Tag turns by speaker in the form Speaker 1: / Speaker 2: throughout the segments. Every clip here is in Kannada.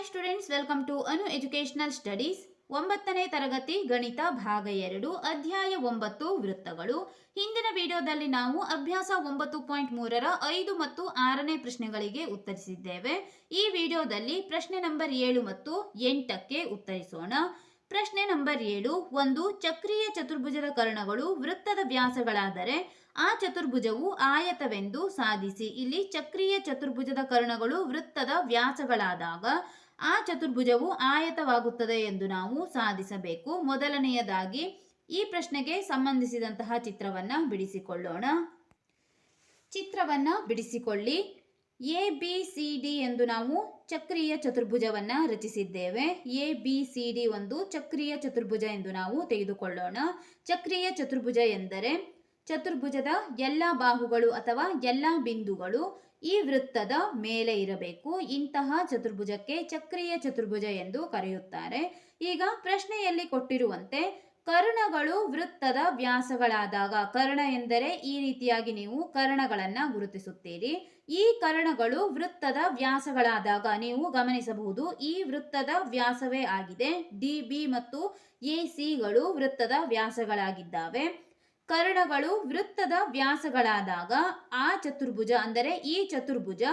Speaker 1: Students, welcome to Anu educational studies. 9ನೇ ತರಗತಿ ಗಣಿತ ಭಾಗ 2 ಅಧ್ಯಾಯ 9 ವೃತ್ತಗಳು. ಹಿಂದಿನ ವಿಡಿಯೋದಲ್ಲಿ ನಾವು ಅಭ್ಯಾಸ 9.3ರ 5 ಮತ್ತು 6ನೇ ಪ್ರಶ್ನೆಗಳಿಗೆ ಉತ್ತರಿಸಿದ್ದೇವೆ. ಈ ವಿಡಿಯೋದಲ್ಲಿ ಪ್ರಶ್ನೆ ನಂಬರ್ 7 ಮತ್ತು 8ಕ್ಕೆ ಉತ್ತರಿಸೋಣ. ಪ್ರಶ್ನೆ ನಂಬರ್ 7, ಒಂದು ಚಕ್ರೀಯ ಚತುರ್ಭುಜದ ಕರ್ಣಗಳು ವೃತ್ತದ ವ್ಯಾಸಗಳಾದರೆ ಆ ಚತುರ್ಭುಜವು ಆಯತವೆಂದು ಸಾಧಿಸಿ. ಇಲ್ಲಿ ಚಕ್ರೀಯ ಚತುರ್ಭುಜದ ಕರ್ಣಗಳು ವೃತ್ತದ ವ್ಯಾಸಗಳಾದಾಗ ಆ ಚತುರ್ಭುಜವು ಆಯತವಾಗುತ್ತದೆ ಎಂದು ನಾವು ಸಾಧಿಸಬೇಕು. ಮೊದಲನೆಯದಾಗಿ ಈ ಪ್ರಶ್ನೆಗೆ ಸಂಬಂಧಿಸಿದಂತಹ ಚಿತ್ರವನ್ನ ಬಿಡಿಸಿಕೊಳ್ಳೋಣ. ಚಿತ್ರವನ್ನ ಬಿಡಿಸಿಕೊಳ್ಳಿ. ABCD ಎಂದು ನಾವು ಚಕ್ರೀಯ ಚತುರ್ಭುಜವನ್ನ ರಚಿಸಿದ್ದೇವೆ. ABCD ಒಂದು ಚಕ್ರೀಯ ಚತುರ್ಭುಜ ಎಂದು ನಾವು ತೆಗೆದುಕೊಳ್ಳೋಣ. ಚಕ್ರೀಯ ಚತುರ್ಭುಜ ಎಂದರೆ ಚತುರ್ಭುಜದ ಎಲ್ಲ ಬಾಹುಗಳು ಅಥವಾ ಎಲ್ಲ ಬಿಂದುಗಳು ಈ ವೃತ್ತದ ಮೇಲೆ ಇರಬೇಕು. ಇಂತಹ ಚತುರ್ಭುಜಕ್ಕೆ ಚಕ್ರೀಯ ಚತುರ್ಭುಜ ಎಂದು ಕರೆಯುತ್ತಾರೆ. ಈಗ ಪ್ರಶ್ನೆಯಲ್ಲಿ ಕೊಟ್ಟಿರುವಂತೆ ಕರ್ಣಗಳು ವೃತ್ತದ ವ್ಯಾಸಗಳಾದಾಗ, ಕರ್ಣ ಎಂದರೆ ಈ ರೀತಿಯಾಗಿ ನೀವು ಕರ್ಣಗಳನ್ನು ಗುರುತಿಸುತ್ತೀರಿ. ಈ ಕರ್ಣಗಳು ವೃತ್ತದ ವ್ಯಾಸಗಳಾದಾಗ ನೀವು ಗಮನಿಸಬಹುದು ಈ ವೃತ್ತದ ವ್ಯಾಸವೇ ಆಗಿದೆ. DB ಮತ್ತು AC ವೃತ್ತದ ವ್ಯಾಸಗಳಾಗಿದ್ದಾವೆ. ಕರ್ಣಗಳು ವೃತ್ತದ ವ್ಯಾಸಗಳಾದಾಗ ಆ ಚತುರ್ಭುಜ ಅಂದರೆ ಈ ಚತುರ್ಭುಜ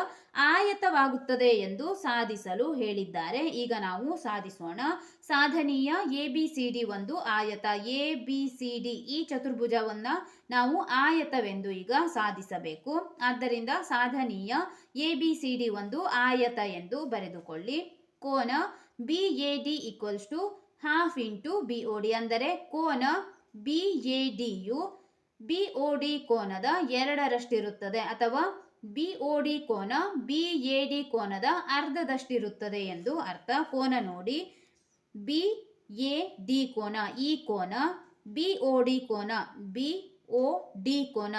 Speaker 1: ಆಯತವಾಗುತ್ತದೆ ಎಂದು ಸಾಧಿಸಲು ಹೇಳಿದ್ದಾರೆ. ಈಗ ನಾವು ಸಾಧಿಸೋಣ. ಸಾಧನೀಯ ABCD ಒಂದು ಆಯತ. ABCD ಈ ಚತುರ್ಭುಜವನ್ನ ನಾವು ಆಯತವೆಂದು ಈಗ ಸಾಧಿಸಬೇಕು. ಆದ್ದರಿಂದ ಸಾಧನೀಯ ABCD ಒಂದು ಆಯತ ಎಂದು ಬರೆದುಕೊಳ್ಳಿ. ಕೋನ BAD ½ ಇಂಟು BOD ಅಂದರೆ ಕೋನ BADಯು BOD ಕೋನದ 2ರಷ್ಟಿರುತ್ತದೆ ಅಥವಾ BOD ಕೋನ BAD ಕೋನದ ಅರ್ಧದಷ್ಟಿರುತ್ತದೆ ಎಂದು ಅರ್ಥ. ಕೋನ ನೋಡಿ, BAD ಕೋನ ಈ ಕೋನ, BOD ಕೋನ BOD ಕೋನ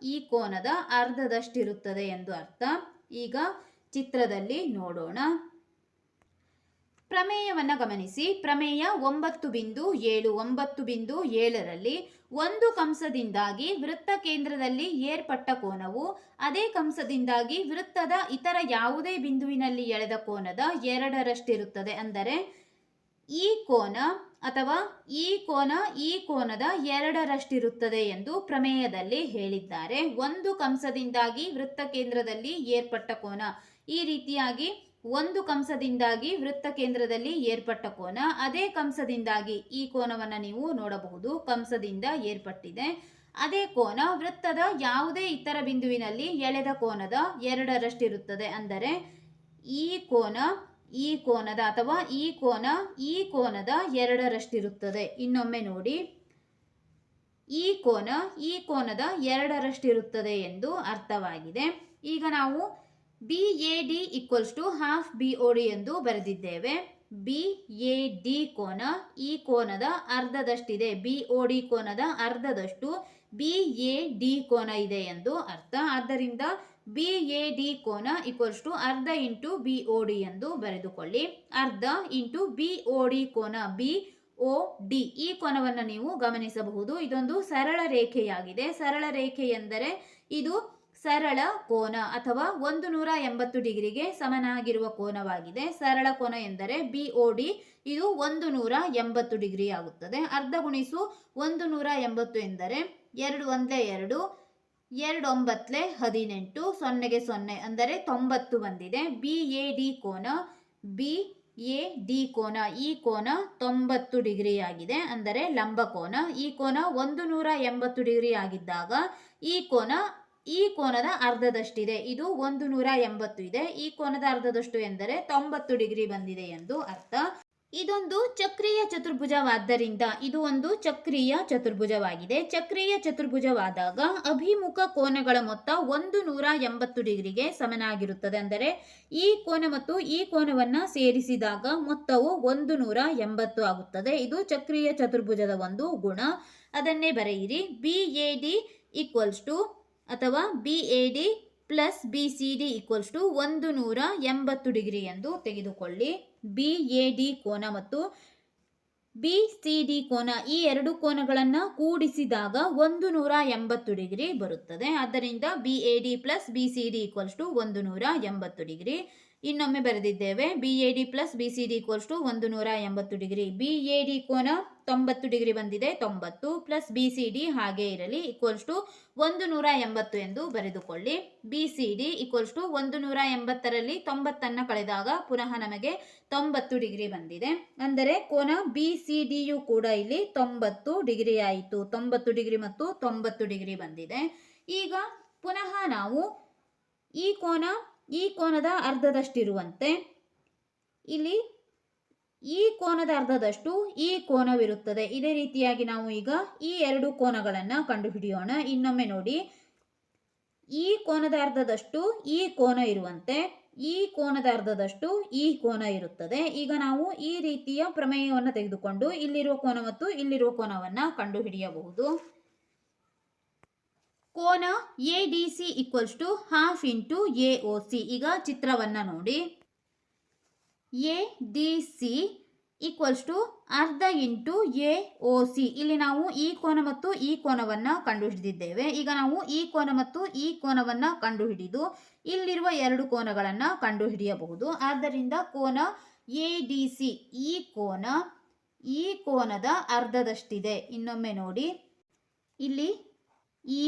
Speaker 1: ಈ ಕೋನದ ಅರ್ಧದಷ್ಟಿರುತ್ತದೆ ಎಂದು ಅರ್ಥ. ಈಗ ಚಿತ್ರದಲ್ಲಿ ನೋಡೋಣ. ಪ್ರಮೇಯವನ್ನು ಗಮನಿಸಿ. ಪ್ರಮೇಯ 9.7ರಲ್ಲಿ ಒಂದು ಕಂಸದಿಂದಾಗಿ ವೃತ್ತ ಕೇಂದ್ರದಲ್ಲಿ ಏರ್ಪಟ್ಟ ಕೋನವು ಅದೇ ಕಂಸದಿಂದಾಗಿ ವೃತ್ತದ ಇತರ ಯಾವುದೇ ಬಿಂದುವಿನಲ್ಲಿ ಎಳೆದ ಕೋನದ 2ರಷ್ಟಿರುತ್ತದೆ. ಅಂದರೆ ಈ ಕೋನ ಅಥವಾ ಈ ಕೋನದ 2ರಷ್ಟಿರುತ್ತದೆ ಎಂದು ಪ್ರಮೇಯದಲ್ಲಿ ಹೇಳಿದ್ದಾರೆ. ಒಂದು ಕಂಸದಿಂದಾಗಿ ವೃತ್ತ ಕೇಂದ್ರದಲ್ಲಿ ಏರ್ಪಟ್ಟ ಕೋನ, ಈ ರೀತಿಯಾಗಿ ಒಂದು ಕಂಸದಿಂದಾಗಿ ವೃತ್ತ ಕೇಂದ್ರದಲ್ಲಿ ಏರ್ಪಟ್ಟ ಕೋನ, ಅದೇ ಕಂಸದಿಂದಾಗಿ ಈ ಕೋನವನ್ನು ನೀವು ನೋಡಬಹುದು, ಕಂಸದಿಂದ ಏರ್ಪಟ್ಟಿದೆ. ಅದೇ ಕೋನ ವೃತ್ತದ ಯಾವುದೇ ಇತರ ಬಿಂದುವಿನಲ್ಲಿ ಎಳೆದ ಕೋನದ 2ರಷ್ಟಿರುತ್ತದೆ. ಅಂದರೆ ಈ ಕೋನದ ಅಥವಾ ಈ ಕೋನದ 2ರಷ್ಟಿರುತ್ತದೆ. ಇನ್ನೊಮ್ಮೆ ನೋಡಿ, ಈ ಕೋನದ 2ರಷ್ಟಿರುತ್ತದೆ ಎಂದು ಅರ್ಥವಾಗಿದೆ. ಈಗ ನಾವು BAD ½ BOD ಎಂದು ಬರೆದಿದ್ದೇವೆ. BAD ಕೋನ ಈ ಕೋನದ ಅರ್ಧದಷ್ಟಿದೆ, BOD ಕೋನದ ಅರ್ಧದಷ್ಟು BAD ಕೋನ ಇದೆ ಎಂದು ಅರ್ಥ. ಆದ್ದರಿಂದ BAD ಕೋನ ಅರ್ಧ ಇಂಟು BOD ಎಂದು ಬರೆದುಕೊಳ್ಳಿ. ಅರ್ಧ ಇಂಟು BOD ಕೋನ BOD ಈ ಕೋನವನ್ನು ನೀವು ಗಮನಿಸಬಹುದು. ಇದೊಂದು ಸರಳ ರೇಖೆಯಾಗಿದೆ. ಸರಳ ರೇಖೆ ಎಂದರೆ ಇದು ಸರಳ ಕೋನ ಅಥವಾ 180 ಡಿಗ್ರಿಗೆ ಸಮನಾಗಿರುವ ಕೋನವಾಗಿದೆ. ಸರಳ ಕೋನ ಎಂದರೆ BOD, ಇದು 180 ಡಿಗ್ರಿ ಆಗುತ್ತದೆ. ಅರ್ಧ ಗುಣಿಸು 180 ಎಂದರೆ 2 1 2, 2 9 18, 0ಗೆ 0 ಅಂದರೆ 90 ಬಂದಿದೆ. BAD ಕೋನ ಈ ಕೋನ 90 ಡಿಗ್ರಿ ಆಗಿದೆ, ಅಂದರೆ ಲಂಬ ಕೋನ. ಈ ಕೋನ 180 ಡಿಗ್ರಿ ಆಗಿದ್ದಾಗ ಈ ಕೋನದ ಅರ್ಧದಷ್ಟಿದೆ. ಇದು 180 ಇದೆ, ಈ ಕೋನದ ಅರ್ಧದಷ್ಟು ಎಂದರೆ 90 ಡಿಗ್ರಿ ಬಂದಿದೆ ಎಂದು ಅರ್ಥ. ಇದೊಂದು ಚಕ್ರೀಯ ಚತುರ್ಭುಜವಾದ್ದರಿಂದ ಇದು ಒಂದು ಚಕ್ರೀಯ ಚತುರ್ಭುಜವಾಗಿದೆ. ಚಕ್ರೀಯ ಚತುರ್ಭುಜವಾದಾಗ ಅಭಿಮುಖ ಕೋನಗಳ ಮೊತ್ತ 180 ಡಿಗ್ರಿಗೆ ಸಮನಾಗಿರುತ್ತದೆ. ಅಂದರೆ ಈ ಕೋನ ಮತ್ತು ಈ ಕೋನವನ್ನ ಸೇರಿಸಿದಾಗ ಮೊತ್ತವು 180 ಆಗುತ್ತದೆ. ಇದು ಚಕ್ರೀಯ ಚತುರ್ಭುಜದ ಒಂದು ಗುಣ. ಅದನ್ನೇ ಬರೆಯಿರಿ. BAD ಪ್ಲಸ್ BCD 180 ಡಿಗ್ರಿ ಎಂದು ತೆಗೆದುಕೊಳ್ಳಿ. BAD ಕೋನ ಮತ್ತು BCD ಕೋನ ಈ ಎರಡು ಕೋನಗಳನ್ನು ಕೂಡಿಸಿದಾಗ 180 ಡಿಗ್ರಿ ಬರುತ್ತದೆ. ಆದ್ದರಿಂದ BAD ಪ್ಲಸ್ BCD 180 ಡಿಗ್ರಿ. ಇನ್ನೊಮ್ಮೆ ಬರೆದಿದ್ದೇವೆ. BAD plus BCD equals to 180 degree. BAD ಕೋನ 90 ಡಿಗ್ರಿ ಬಂದಿದೆ, 90 ಪ್ಲಸ್ BCD ಹಾಗೆ ಇರಲಿ ಈಕ್ವಲ್ಸ್ ಟು 180 ಎಂದು ಬರೆದುಕೊಳ್ಳಿ. BCD ಈಕ್ವಲ್ಸ್ ಟು 180ರಲ್ಲಿ 90 ಕಳೆದಾಗ ಪುನಃ ನಮಗೆ 90 ಡಿಗ್ರಿ ಬಂದಿದೆ. ಅಂದರೆ ಕೋನ BCDಯು ಕೂಡ ಇಲ್ಲಿ 90 ಡಿಗ್ರಿ ಆಯಿತು. 90 ಡಿಗ್ರಿ ಮತ್ತು 90 ಡಿಗ್ರಿ ಬಂದಿದೆ. ಈಗ ಪುನಃ ನಾವು ಈ ಕೋನದ ಅರ್ಧದಷ್ಟಿರುವಂತೆ ಇಲ್ಲಿ ಈ ಕೋನದ ಅರ್ಧದಷ್ಟು ಈ ಕೋನವಿರುತ್ತದೆ. ಇದೇ ರೀತಿಯಾಗಿ ನಾವು ಈಗ ಈ ಎರಡು ಕೋನಗಳನ್ನು ಕಂಡುಹಿಡಿಯೋಣ. ಇನ್ನೊಮ್ಮೆ ನೋಡಿ, ಈ ಕೋನದ ಅರ್ಧದಷ್ಟು ಈ ಕೋನ ಇರುವಂತೆ ಈ ಕೋನದ ಅರ್ಧದಷ್ಟು ಈ ಕೋನ ಇರುತ್ತದೆ. ಈಗ ನಾವು ಈ ರೀತಿಯ ಪ್ರಮೇಯವನ್ನು ತೆಗೆದುಕೊಂಡು ಇಲ್ಲಿರುವ ಕೋನ ಮತ್ತು ಇಲ್ಲಿರುವ ಕೋನವನ್ನು ಕಂಡುಹಿಡಿಯಬಹುದು. ಕೋನ ADC equals to half into AOC. ಈಗ ಚಿತ್ರವನ್ನು ನೋಡಿ, ADC ಈಕ್ವಲ್ಸ್ ಟು ಅರ್ಧ ಇಂಟು AOC. ಇಲ್ಲಿ ನಾವು ಈ ಕೋನ ಮತ್ತು ಈ ಕೋನವನ್ನು ಕಂಡುಹಿಡಿದಿದ್ದೇವೆ. ಈಗ ನಾವು ಈ ಕೋನ ಮತ್ತು ಈ ಕೋನವನ್ನು ಕಂಡುಹಿಡಿದು ಇಲ್ಲಿರುವ ಎರಡು ಕೋನಗಳನ್ನು ಕಂಡುಹಿಡಿಯಬಹುದು. ಆದ್ದರಿಂದ ಕೋನ ADC ಈ ಕೋನದ ಅರ್ಧದಷ್ಟಿದೆ. ಇನ್ನೊಮ್ಮೆ ನೋಡಿ, ಇಲ್ಲಿ ಈ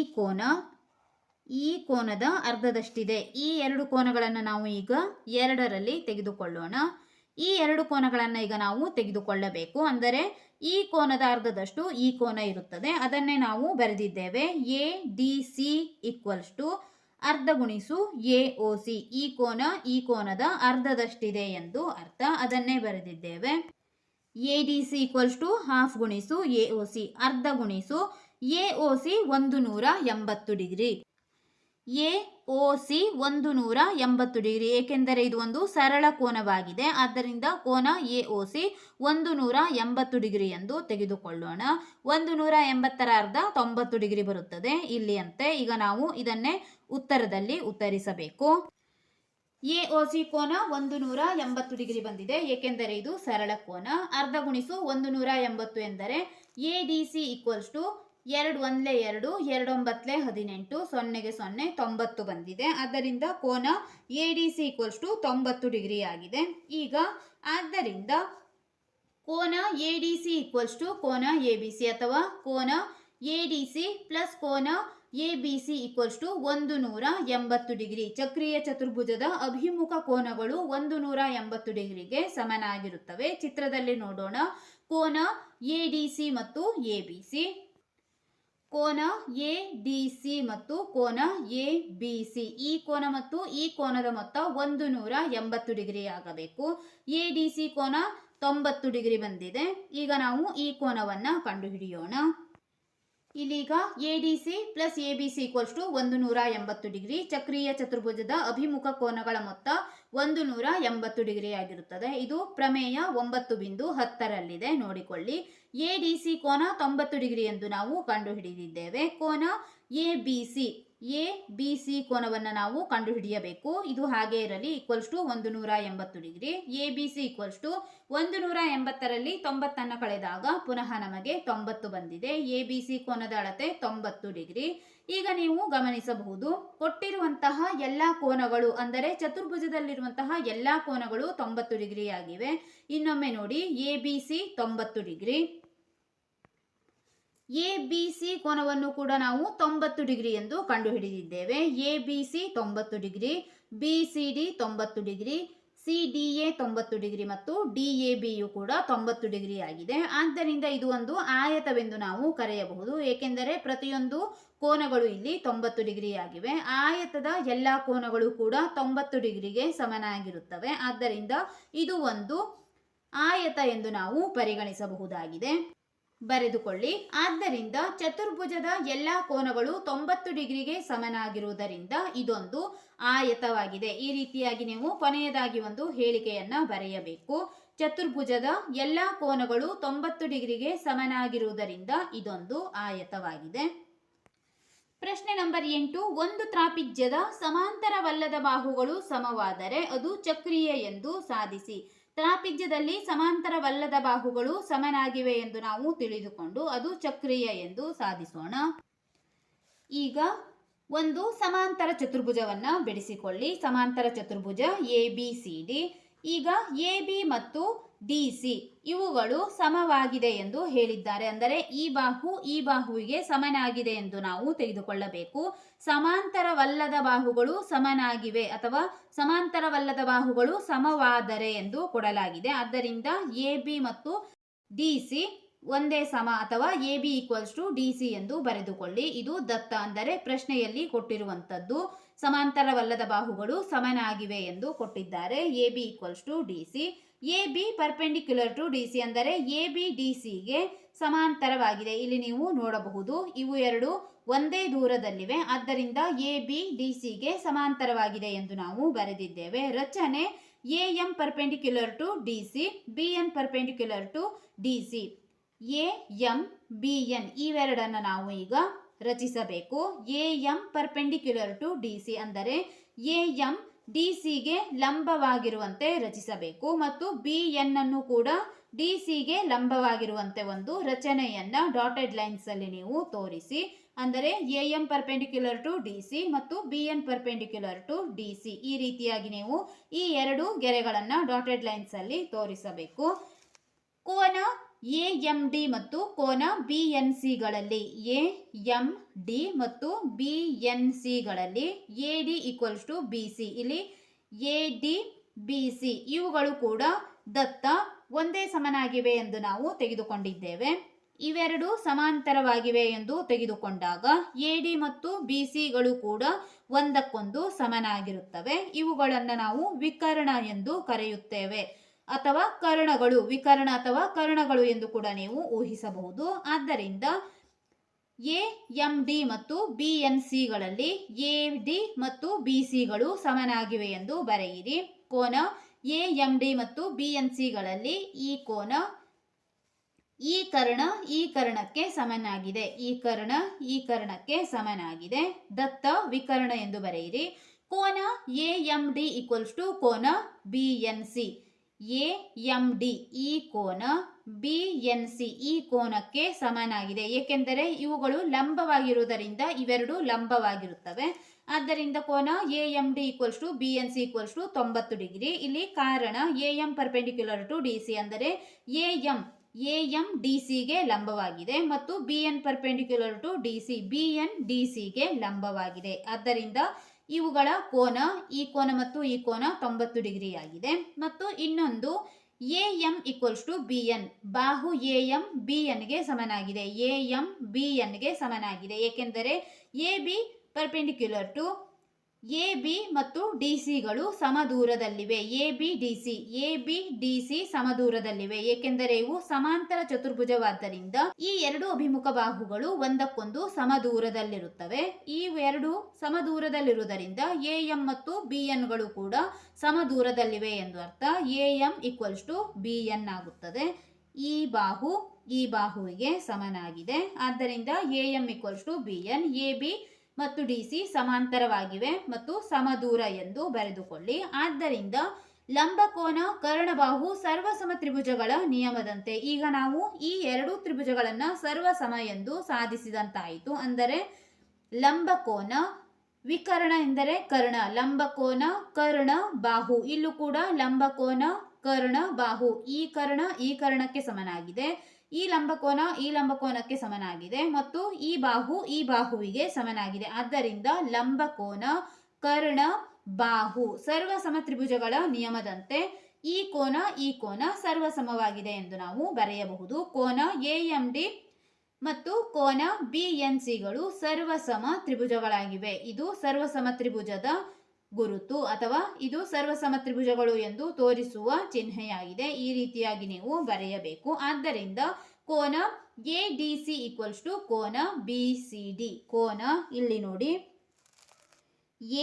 Speaker 1: ಕೋನದ ಅರ್ಧದಷ್ಟಿದೆ. ಈ ಎರಡು ಕೋನಗಳನ್ನು ನಾವು ಈಗ ಎರಡರಲ್ಲಿ ತೆಗೆದುಕೊಳ್ಳೋಣ. ಈ ಎರಡು ಕೋನಗಳನ್ನು ಈಗ ನಾವು ತೆಗೆದುಕೊಳ್ಳಬೇಕು. ಅಂದರೆ ಈ ಕೋನದ ಅರ್ಧದಷ್ಟು ಈ ಕೋನ ಇರುತ್ತದೆ. ಅದನ್ನೇ ನಾವು ಬರೆದಿದ್ದೇವೆ. ADC ಈಕ್ವಲ್ಸ್ ಟು ಅರ್ಧ ಗುಣಿಸು AOC. ಈ ಕೋನದ ಅರ್ಧದಷ್ಟಿದೆ ಎಂದು ಅರ್ಥ. ಅದನ್ನೇ ಬರೆದಿದ್ದೇವೆ. ADC ಈಕ್ವಲ್ಸ್ ಟು ಹಾಫ್ ಗುಣಿಸು AOC. ಅರ್ಧ ಗುಣಿಸು AOC 180 ಡಿಗ್ರಿ. AOC 180 ಡಿಗ್ರಿ, ಏಕೆಂದರೆ ಇದು ಒಂದು ಸರಳ ಕೋನವಾಗಿದೆ. ಆದ್ದರಿಂದ ಕೋನ AOC 180 ಡಿಗ್ರಿ ಎಂದು ತೆಗೆದುಕೊಳ್ಳೋಣ. 180ರ ಅರ್ಧ 90 ಡಿಗ್ರಿ ಬರುತ್ತದೆ ಇಲ್ಲಿ ಅಂತೆ. ಈಗ ನಾವು ಇದನ್ನೇ ಉತ್ತರದಲ್ಲಿ ಉತ್ತರಿಸಬೇಕು. AOC ಕೋನ 180 ಡಿಗ್ರಿ ಬಂದಿದೆ, ಏಕೆಂದರೆ ಇದು ಸರಳ ಕೋನ. ಅರ್ಧ ಗುಣಿಸು 180 ಎಂದರೆ ADC ಈಕ್ವಲ್ಸ್ ಟು 2 1 2 2 9 18 0ಗೆ 0 90 ಬಂದಿದೆ. ಆದ್ದರಿಂದ ಕೋನ ADC ಈಕ್ವಲ್ಸ್ ಟು 90 ಡಿಗ್ರಿ ಆಗಿದೆ. ಈಗ ಆದ್ದರಿಂದ ಕೋನ ADC ಈಕ್ವಲ್ಸ್ ಟು ಕೋನ ABC ಅಥವಾ ಕೋನ ADC ಪ್ಲಸ್ ಕೋನ ABC ಈಕ್ವಲ್ಸ್ ಟು 180 ಡಿಗ್ರಿ. ಚಕ್ರೀಯ ಚತುರ್ಭುಜದ ಅಭಿಮುಖ ಕೋನಗಳು 180 ಡಿಗ್ರಿಗೆ ಸಮನಾಗಿರುತ್ತವೆ. ಚಿತ್ರದಲ್ಲಿ ನೋಡೋಣ. ಕೋನ ADC ಮತ್ತು ABC. ಕೋನ ADC ಮತ್ತು ಕೋನ ABC. ಈ ಕೋನ ಮತ್ತು ಈ ಕೋನದ ಮೊತ್ತ 180 ಡಿಗ್ರಿ ಆಗಬೇಕು. ADC ಕೋನ 90 ಡಿಗ್ರಿ ಬಂದಿದೆ. ಈಗ ನಾವು ಈ ಕೋನವನ್ನು ಕಂಡುಹಿಡಿಯೋಣ. ಇಲ್ಲೀಗ ADC plus ABC equals to 180 degree. ಚಕ್ರೀಯ ಚತುರ್ಭುಜದ ಅಭಿಮುಖ ಕೋನಗಳ ಮೊತ್ತ 180 ಡಿಗ್ರಿ ಆಗಿರುತ್ತದೆ. ಇದು ಪ್ರಮೇಯ 9.10ರಲ್ಲಿದೆ, ನೋಡಿಕೊಳ್ಳಿ. ADC ಕೋನ 90 ಡಿಗ್ರಿ ಎಂದು ನಾವು ಕಂಡುಹಿಡಿದಿದ್ದೇವೆ. ಕೋನ ABC ಕೋನವನ್ನು ನಾವು ಕಂಡುಹಿಡಿಯಬೇಕು. ಇದು ಹಾಗೆ ಇರಲಿ. Equals to 180 degree. ABC equals to 180ರಲ್ಲಿ 90 ಕಳೆದಾಗ ಪುನಃ ನಮಗೆ 90 ಬಂದಿದೆ. ABC ಕೋನದ ಅಳತೆ 90 ಡಿಗ್ರಿ. ಈಗ ನೀವು ಗಮನಿಸಬಹುದು, ಕೊಟ್ಟಿರುವಂತಹ ಎಲ್ಲ ಕೋನಗಳು ಅಂದರೆ ಚತುರ್ಭುಜದಲ್ಲಿರುವಂತಹ ಎಲ್ಲ ಕೋನಗಳು 90 ಡಿಗ್ರಿ ಆಗಿವೆ. ಇನ್ನೊಮ್ಮೆ ನೋಡಿ, ABC 90 ಡಿಗ್ರಿ. ABC ಕೋನವನ್ನು ಕೂಡ ನಾವು 90 ಡಿಗ್ರಿ ಎಂದು ಕಂಡುಹಿಡಿದಿದ್ದೇವೆ. ABC 90 degree, BCD 90 degree, CDA 90 degree ಮತ್ತು DABಯು ಕೂಡ 90 ಡಿಗ್ರಿ ಆಗಿದೆ. ಆದ್ದರಿಂದ ಇದು ಒಂದು ಆಯತವೆಂದು ನಾವು ಕರೆಯಬಹುದು, ಏಕೆಂದರೆ ಪ್ರತಿಯೊಂದು ಕೋನಗಳು ಇಲ್ಲಿ 90 ಡಿಗ್ರಿ ಆಗಿವೆ. ಆಯತದ ಎಲ್ಲ ಕೋನಗಳು ಕೂಡ 90 ಡಿಗ್ರಿಗೆ ಸಮನಾಗಿರುತ್ತವೆ. ಆದ್ದರಿಂದ ಇದು ಒಂದು ಆಯತ ಎಂದು ನಾವು ಪರಿಗಣಿಸಬಹುದಾಗಿದೆ. ಬರೆದುಕೊಳ್ಳಿ. ಆದ್ದರಿಂದ ಚತುರ್ಭುಜದ ಎಲ್ಲ ಕೋನಗಳು 90 ಡಿಗ್ರಿಗೆ ಸಮನಾಗಿರುವುದರಿಂದ ಇದೊಂದು ಆಯತವಾಗಿದೆ. ಈ ರೀತಿಯಾಗಿ ನೀವು ಕೊನೆಯದಾಗಿ ಒಂದು ಹೇಳಿಕೆಯನ್ನ ಬರೆಯಬೇಕು. ಚತುರ್ಭುಜದ ಎಲ್ಲ ಕೋನಗಳು 90 ಡಿಗ್ರಿಗೆ ಸಮನಾಗಿರುವುದರಿಂದ ಇದೊಂದು ಆಯತವಾಗಿದೆ. ಪ್ರಶ್ನೆ ನಂಬರ್ 8. ಒಂದು ತ್ರಾಪಿಜ್ಯದ ಸಮಾಂತರವಲ್ಲದ ಬಾಹುಗಳು ಸಮವಾದರೆ ಅದು ಚಕ್ರೀಯ ಎಂದು ಸಾಧಿಸಿ. ತ್ರಾಪಿಜ್ಯದಲ್ಲಿ ಸಮಾಂತರವಲ್ಲದ ಬಾಹುಗಳು ಸಮನಾಗಿವೆ ಎಂದು ನಾವು ತಿಳಿದುಕೊಂಡು ಅದು ಚಕ್ರೀಯ ಎಂದು ಸಾಧಿಸೋಣ. ಈಗ ಒಂದು ಸಮಾಂತರ ಚತುರ್ಭುಜವನ್ನ ಬಿಡಿಸಿಕೊಳ್ಳಿ. ಸಮಾಂತರ ಚತುರ್ಭುಜ ABCD. ಈಗ AB ಮತ್ತು DC ಇವುಗಳು ಸಮವಾಗಿದೆ ಎಂದು ಹೇಳಿದ್ದಾರೆ. ಅಂದರೆ ಈ ಬಾಹುವಿಗೆ ಸಮನಾಗಿದೆ ಎಂದು ನಾವು ತೆಗೆದುಕೊಳ್ಳಬೇಕು. ಸಮಾಂತರವಲ್ಲದ ಬಾಹುಗಳು ಸಮನಾಗಿವೆ ಅಥವಾ ಸಮಾಂತರವಲ್ಲದ ಬಾಹುಗಳು ಸಮವಾದರೆ ಎಂದು ಕೊಡಲಾಗಿದೆ. ಆದ್ದರಿಂದ AB ಮತ್ತು DC ಒಂದೇ ಸಮ ಅಥವಾ AB = DC ಎಂದು ಬರೆದುಕೊಳ್ಳಿ. ಇದು ದತ್ತ, ಅಂದರೆ ಪ್ರಶ್ನೆಯಲ್ಲಿ ಕೊಟ್ಟಿರುವಂತದ್ದು ಸಮಾಂತರವಲ್ಲದ ಬಾಹುಗಳು ಸಮನಾಗಿವೆ ಎಂದು ಕೊಟ್ಟಿದ್ದಾರೆ. AB = DC. AB perpendicular to DC ಅಂದರೆ AB DCಗೆ ಸಮಾಂತರವಾಗಿದೆ. ಇಲ್ಲಿ ನೀವು ನೋಡಬಹುದು ಇವು ಎರಡು ಒಂದೇ ದೂರದಲ್ಲಿವೆ. ಆದ್ದರಿಂದ AB DCಗೆ ಸಮಾಂತರವಾಗಿದೆ ಎಂದು ನಾವು ಬರೆದಿದ್ದೇವೆ. ರಚನೆ AM perpendicular to DC, BN perpendicular to DC. AM BN ಇವೆರಡನ್ನು ನಾವು ಈಗ ರಚಿಸಬೇಕು. AM perpendicular to DC ಅಂದರೆ AM DCಗೆ ಲಂಬವಾಗಿರುವಂತೆ ರಚಿಸಬೇಕು ಮತ್ತು BN ಅನ್ನು ಕೂಡ DCಗೆ ಲಂಬವಾಗಿರುವಂತೆ ಒಂದು ರಚನೆಯನ್ನ ಡಾಟೆಡ್ ಲೈನ್ಸ್ ಅಲ್ಲಿ ನೀವು ತೋರಿಸಿ. ಅಂದರೆ AM perpendicular to DC ಮತ್ತು BN perpendicular to DC ಈ ರೀತಿಯಾಗಿ ನೀವು ಈ ಎರಡು ಗೆರೆಗಳನ್ನ ಡಾಟೆಡ್ ಲೈನ್ಸ್ ಅಲ್ಲಿ ತೋರಿಸಬೇಕು. ಕೋನ AMD ಮತ್ತು ಕೋನ BNCಗಳಲ್ಲಿ AMD ಮತ್ತು BNCಗಳಲ್ಲಿ AD = BC. ಇಲ್ಲಿ AD BC ಇವುಗಳು ಕೂಡ ದತ್ತ ಒಂದೇ ಸಮನಾಗಿವೆ ಎಂದು ನಾವು ತೆಗೆದುಕೊಂಡಿದ್ದೇವೆ. ಇವೆರಡು ಸಮಾಂತರವಾಗಿವೆ ಎಂದು ತೆಗೆದುಕೊಂಡಾಗ AD ಮತ್ತು BCಗಳು ಕೂಡ ಒಂದಕ್ಕೊಂದು ಸಮನಾಗಿರುತ್ತವೆ. ಇವುಗಳನ್ನು ನಾವು ವಿಕರ್ಣ ಎಂದು ಕರೆಯುತ್ತೇವೆ ಅಥವಾ ಕರ್ಣಗಳು, ವಿಕರ್ಣ ಅಥವಾ ಕರ್ಣಗಳು ಎಂದು ಕೂಡ ನೀವು ಊಹಿಸಬಹುದು. ಆದ್ದರಿಂದ AMD ಮತ್ತು BNCಗಳಲ್ಲಿ AD ಮತ್ತು BCಗಳು ಸಮನಾಗಿವೆ ಎಂದು ಬರೆಯಿರಿ. ಕೋನ AMD ಮತ್ತು BNCಗಳಲ್ಲಿ ಈ ಕೋನ ಈ ಕರ್ಣಕ್ಕೆ ಸಮನಾಗಿದೆ, ಈ ಕರ್ಣಕ್ಕೆ ಸಮನಾಗಿದೆ. ದತ್ತ ವಿಕರ್ಣ ಎಂದು ಬರೆಯಿರಿ. ಕೋನ AMD = ಕೋನ BNC. AMD ಈ ಕೋನ BNC ಈ ಕೋನಕ್ಕೆ ಸಮನಾಗಿದೆ. ಏಕೆಂದರೆ ಇವುಗಳು ಲಂಬವಾಗಿರುವುದರಿಂದ ಇವೆರಡು ಲಂಬವಾಗಿರುತ್ತವೆ. ಆದ್ದರಿಂದ ಕೋನ AMD = BNC = 90 ಡಿಗ್ರಿ. ಇಲ್ಲಿ ಕಾರಣ AM perpendicular to DC ಅಂದರೆ AM DCಗೆ ಲಂಬವಾಗಿದೆ ಮತ್ತು BN perpendicular to DC BN DCಗೆ ಲಂಬವಾಗಿದೆ. ಆದ್ದರಿಂದ ಇವುಗಳ ಕೋನ ಈ ಕೋನ ಮತ್ತು ಈ ಕೋನ 90 ಡಿಗ್ರಿ ಆಗಿದೆ. ಮತ್ತು ಇನ್ನೊಂದು AM = BN. ಬಾಹು AM BNಗೆ ಸಮನಾಗಿದೆ. AM BNಗೆ ಸಮನಾಗಿದೆ. ಏಕೆಂದರೆ AB perpendicular to AB ಮತ್ತು DCಗಳು ಸಮದೂರದಲ್ಲಿವೆ. AB DC ಸಮದೂರದಲ್ಲಿವೆ. ಏಕೆಂದರೆ ಇವು ಸಮಾಂತರ ಚತುರ್ಭುಜವಾದ್ದರಿಂದ ಈ ಎರಡು ಅಭಿಮುಖ ಬಾಹುಗಳು ಒಂದಕ್ಕೊಂದು ಸಮದೂರದಲ್ಲಿರುತ್ತವೆ. ಈ ಎರಡು ಸಮದೂರದಲ್ಲಿರುವುದರಿಂದ AM ಮತ್ತು BNಗಳು ಕೂಡ ಸಮದೂರದಲ್ಲಿವೆ ಎಂದು ಅರ್ಥ. AM = BN ಆಗುತ್ತದೆ. ಈ ಬಾಹುವಿಗೆ ಸಮನಾಗಿದೆ. ಆದ್ದರಿಂದ AM = BN. AB ಮತ್ತು DC ಸಮಾಂತರವಾಗಿವೆ ಮತ್ತು ಸಮದೂರ ಎಂದು ಬರೆದುಕೊಳ್ಳಿ. ಆದ್ದರಿಂದ ಲಂಬಕೋನ ಕರ್ಣಬಾಹು ಸರ್ವಸಮ ತ್ರಿಭುಜಗಳ ನಿಯಮದಂತೆ ಈಗ ನಾವು ಈ ಎರಡು ತ್ರಿಭುಜಗಳನ್ನು ಸರ್ವಸಮ ಎಂದು ಸಾಧಿಸಿದಂತಾಯಿತು. ಅಂದರೆ ಲಂಬಕೋನ ವಿಕರ್ಣ ಎಂದರೆ ಕರ್ಣ, ಲಂಬಕೋನ ಕರ್ಣ ಬಾಹು. ಇಲ್ಲೂ ಕೂಡ ಲಂಬಕೋನ ಕರ್ಣ ಬಾಹು. ಈ ಕರ್ಣಕ್ಕೆ ಸಮನಾಗಿದೆ. ಈ ಲಂಬಕೋನಕ್ಕೆ ಸಮನಾಗಿದೆ ಮತ್ತು ಈ ಬಾಹುವಿಗೆ ಸಮನಾಗಿದೆ. ಆದ್ದರಿಂದ ಲಂಬಕೋನ ಕರ್ಣ ಬಾಹು ಸರ್ವಸಮ ತ್ರಿಭುಜಗಳ ನಿಯಮದಂತೆ ಈ ಕೋನ ಸರ್ವಸಮವಾಗಿದೆ ಎಂದು ನಾವು ಬರೆಯಬಹುದು. ಕೋನ AMD ಮತ್ತು ಕೋನ BNCಗಳು ಸರ್ವಸಮ ತ್ರಿಭುಜಗಳಾಗಿವೆ. ಇದು ಸರ್ವಸಮ ತ್ರಿಭುಜದ ಗುರುತು ಅಥವಾ ಇದು ಸರ್ವಸಮ ತ್ರಿಭುಜಗಳು ಎಂದು ತೋರಿಸುವ ಚಿಹ್ನೆಯಾಗಿದೆ. ಈ ರೀತಿಯಾಗಿ ನೀವು ಬರೆಯಬೇಕು. ಆದ್ದರಿಂದ ಕೋನ ADC = ಕೋನ BCD. ಕೋನ ಇಲ್ಲಿ ನೋಡಿ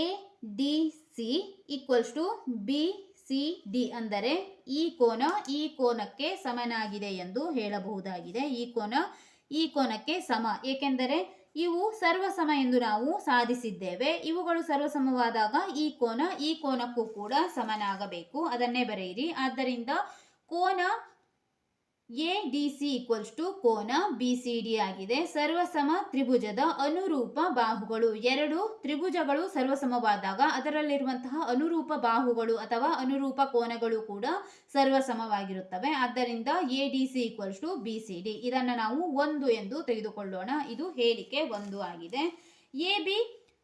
Speaker 1: ADC = BCD ಅಂದರೆ ಈ ಕೋನಕ್ಕೆ ಸಮನಾಗಿದೆ ಎಂದು ಹೇಳಬಹುದಾಗಿದೆ. ಈ ಕೋನಕ್ಕೆ ಸಮ, ಏಕೆಂದರೆ ಇವು ಸರ್ವಸಮ ಎಂದು ನಾವು ಸಾಧಿಸಿದ್ದೇವೆ. ಇವುಗಳು ಸರ್ವಸಮವಾದಾಗ ಈ ಕೋನಕ್ಕೂ ಕೂಡ ಸಮನಾಗಬೇಕು. ಅದನ್ನೇ ಬರೆಯಿರಿ. ಆದ್ದರಿಂದ ಕೋನ A D C equals to ಕೋನ ಬಿ ಸಿ ಡಿ ಆಗಿದೆ. ಸರ್ವಸಮ ತ್ರಿಭುಜದ ಅನುರೂಪ ಬಾಹುಗಳು, ಎರಡು ತ್ರಿಭುಜಗಳು ಸರ್ವಸಮವಾದಾಗ ಅದರಲ್ಲಿರುವಂತಹ ಅನುರೂಪ ಬಾಹುಗಳು ಅಥವಾ ಅನುರೂಪ ಕೋನಗಳು ಕೂಡ ಸರ್ವಸಮವಾಗಿರುತ್ತವೆ. ಆದ್ದರಿಂದ A D C equals to B C D, ಇದನ್ನು ನಾವು 1 ಎಂದು ತೆಗೆದುಕೊಳ್ಳೋಣ. ಇದು ಹೇಳಿಕೆ 1 ಆಗಿದೆ. ಎ ಬಿ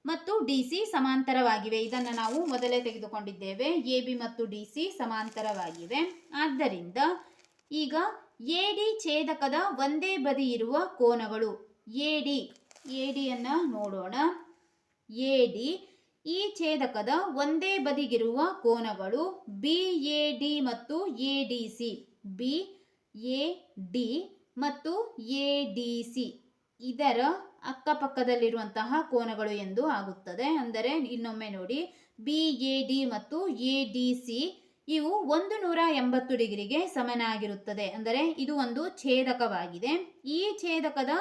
Speaker 1: ಮತ್ತು ಡಿ ಸಿ ಸಮಾಂತರವಾಗಿವೆ, ಇದನ್ನು ನಾವು ಮೊದಲೇ ತೆಗೆದುಕೊಂಡಿದ್ದೇವೆ. ಎ ಬಿ ಮತ್ತು ಡಿ ಸಿ ಸಮಾಂತರವಾಗಿವೆ. ಆದ್ದರಿಂದ ಈಗ ಎ ಡಿ ಛೇದಕದ ಒಂದೇ ಬದಿ ಇರುವ ಕೋನಗಳು, ಎ ಡಿಯನ್ನು ನೋಡೋಣ. ಎ ಡಿ ಈ ಛೇದಕದ ಒಂದೇ ಬದಿಗಿರುವ ಕೋನಗಳು ಬಿ ಎ ಡಿ ಮತ್ತು A D C, B A D ಮತ್ತು ಎ ಡಿ ಸಿ ಇದರ ಅಕ್ಕಪಕ್ಕದಲ್ಲಿರುವಂತಹ ಕೋನಗಳು ಎಂದು ಆಗುತ್ತದೆ. ಅಂದರೆ ಇನ್ನೊಮ್ಮೆ ನೋಡಿ, ಬಿ ಎ ಡಿ ಮತ್ತು ಎ ಡಿ ಸಿ ಇವು 180 ಡಿಗ್ರಿಗೆ ಸಮನಾಗಿರುತ್ತದೆ. ಅಂದರೆ ಇದು ಒಂದು ಛೇದಕವಾಗಿದೆ. ಈ ಛೇದಕದ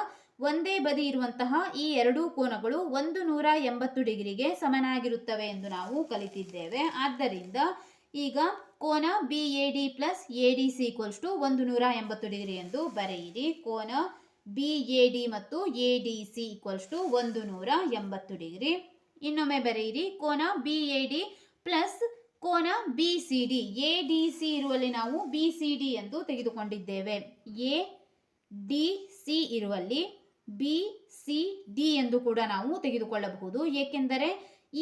Speaker 1: ಒಂದೇ ಬದಿ ಇರುವಂತಹ ಈ ಎರಡೂ ಕೋನಗಳು 180 ಡಿಗ್ರಿಗೆ ಸಮನಾಗಿರುತ್ತವೆ ಎಂದು ನಾವು ಕಲಿತಿದ್ದೇವೆ. ಆದ್ದರಿಂದ ಈಗ ಕೋನ B A D plus A D C equals to 180 degree ಎಂದು ಬರೆಯಿರಿ. ಕೋನ ಬಿ ಎ ಡಿ ಮತ್ತು A D C equals to 180 degree. ಇನ್ನೊಮ್ಮೆ ಬರೆಯಿರಿ. ಕೋನ ಬಿ ಎ ಡಿ ಪ್ಲಸ್ ಕೋನ B C D, A D C ಇರುವಲ್ಲಿ ನಾವು ಬಿ ಸಿ ಡಿ ಎಂದು ತೆಗೆದುಕೊಂಡಿದ್ದೇವೆ. ಎ ಡಿ ಸಿ ಇರುವಲ್ಲಿ ಬಿ ಸಿ ಡಿ ಎಂದು ಕೂಡ ನಾವು ತೆಗೆದುಕೊಳ್ಳಬಹುದು, ಏಕೆಂದರೆ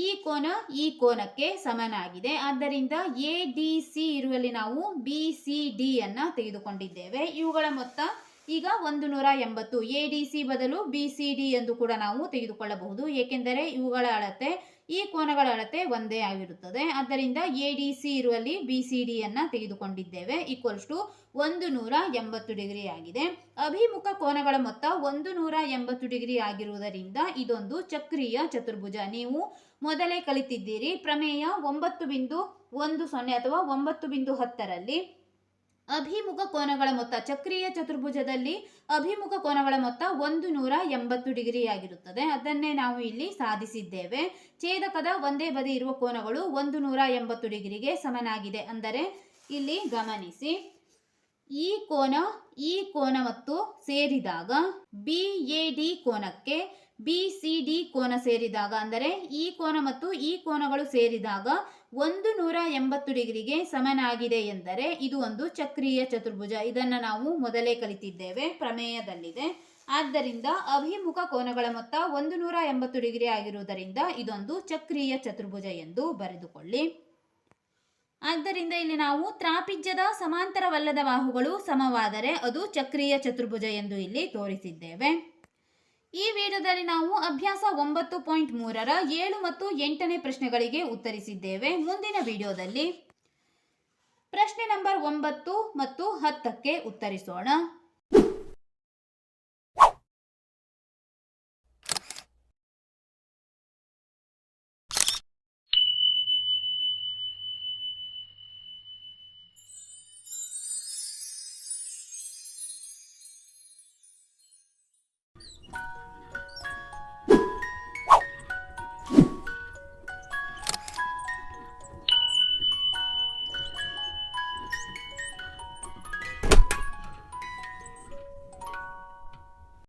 Speaker 1: ಈ ಕೋನ ಈ ಕೋನಕ್ಕೆ ಸಮನಾಗಿದೆ. ಆದ್ದರಿಂದ ಎ ಡಿ ಸಿ ಇರುವಲ್ಲಿ ನಾವು ಬಿ ಸಿ ಡಿ ಅನ್ನು ತೆಗೆದುಕೊಂಡಿದ್ದೇವೆ. ಇವುಗಳ ಮೊತ್ತ ಈಗ 180. ಎ ಡಿ ಸಿ ಬದಲು ಬಿ ಸಿ ಡಿ ಎಂದು ಕೂಡ ನಾವು ತೆಗೆದುಕೊಳ್ಳಬಹುದು, ಏಕೆಂದರೆ ಇವುಗಳ ಅಳತೆ ಈ ಕೋನಗಳ ಅಳತೆ ಒಂದೇ ಆಗಿರುತ್ತದೆ. ಆದ್ದರಿಂದ ಎ ಡಿ ಸಿ ಇರುವಲ್ಲಿ ಬಿ ಸಿ ಡಿ ಅನ್ನು ತೆಗೆದುಕೊಂಡಿದ್ದೇವೆ. ಈಕ್ವಲ್ಸ್ ಟು 180 ಡಿಗ್ರಿ ಆಗಿದೆ. ಅಭಿಮುಖ ಕೋನಗಳ ಮೊತ್ತ 180 ಡಿಗ್ರಿ ಆಗಿರುವುದರಿಂದ ಇದೊಂದು ಚಕ್ರೀಯ ಚತುರ್ಭುಜ. ನೀವು ಮೊದಲೇ ಕಲಿತಿದ್ದೀರಿ ಪ್ರಮೇಯ 9.10 ಅಥವಾ 9.10ರಲ್ಲಿ ಅಭಿಮುಖ ಕೋನಗಳ ಮೊತ್ತ, ಚಕ್ರೀಯ ಚತುರ್ಭುಜದಲ್ಲಿ ಅಭಿಮುಖ ಕೋನಗಳ ಮೊತ್ತ 180 ಡಿಗ್ರಿ ಆಗಿರುತ್ತದೆ. ಅದನ್ನೇ ನಾವು ಇಲ್ಲಿ ಸಾಧಿಸಿದ್ದೇವೆ. ಛೇದಕದ ಒಂದೇ ಬದಿ ಇರುವ ಕೋನಗಳು 180 ಡಿಗ್ರಿಗೆ ಸಮನಾಗಿದೆ. ಅಂದರೆ ಇಲ್ಲಿ ಗಮನಿಸಿ, ಈ ಕೋನ ಮತ್ತು ಸೇರಿದಾಗ ಬಿ ಎ ಡಿ ಕೋನಕ್ಕೆ ಬಿ ಸಿ ಡಿ ಕೋನ ಸೇರಿದಾಗ, ಅಂದರೆ ಈ ಕೋನ ಮತ್ತು ಈ ಕೋನಗಳು ಸೇರಿದಾಗ 180 ಡಿಗ್ರಿಗೆ ಸಮನಾಗಿದೆ ಎಂದರೆ ಇದು ಒಂದು ಚಕ್ರೀಯ ಚತುರ್ಭುಜ. ಇದನ್ನು ನಾವು ಮೊದಲೇ ಕಲಿತಿದ್ದೇವೆ, ಪ್ರಮೇಯದಲ್ಲಿದೆ. ಆದ್ದರಿಂದ ಅಭಿಮುಖ ಕೋನಗಳ ಮೊತ್ತ 180 ಡಿಗ್ರಿ ಆಗಿರುವುದರಿಂದ ಇದೊಂದು ಚಕ್ರೀಯ ಚತುರ್ಭುಜ ಎಂದು ಬರೆದುಕೊಳ್ಳಿ. ಆದ್ದರಿಂದ ಇಲ್ಲಿ ನಾವು ತ್ರಾಪಿಜ್ಯದ ಸಮಾಂತರವಲ್ಲದ ಬಾಹುಗಳು ಸಮವಾದರೆ ಅದು ಚಕ್ರೀಯ ಚತುರ್ಭುಜ ಎಂದು ಇಲ್ಲಿ ತೋರಿಸಿದ್ದೇವೆ. ಈ ವಿಡಿಯೋದಲ್ಲಿ ನಾವು ಅಭ್ಯಾಸ 9.3ರ 7 ಮತ್ತು 8ನೇ ಪ್ರಶ್ನೆಗಳಿಗೆ ಉತ್ತರಿಸಿದ್ದೇವೆ. ಮುಂದಿನ ವಿಡಿಯೋದಲ್ಲಿ ಪ್ರಶ್ನೆ ನಂಬರ್ 9 ಮತ್ತು 10ಕ್ಕೆ ಉತ್ತರಿಸೋಣ.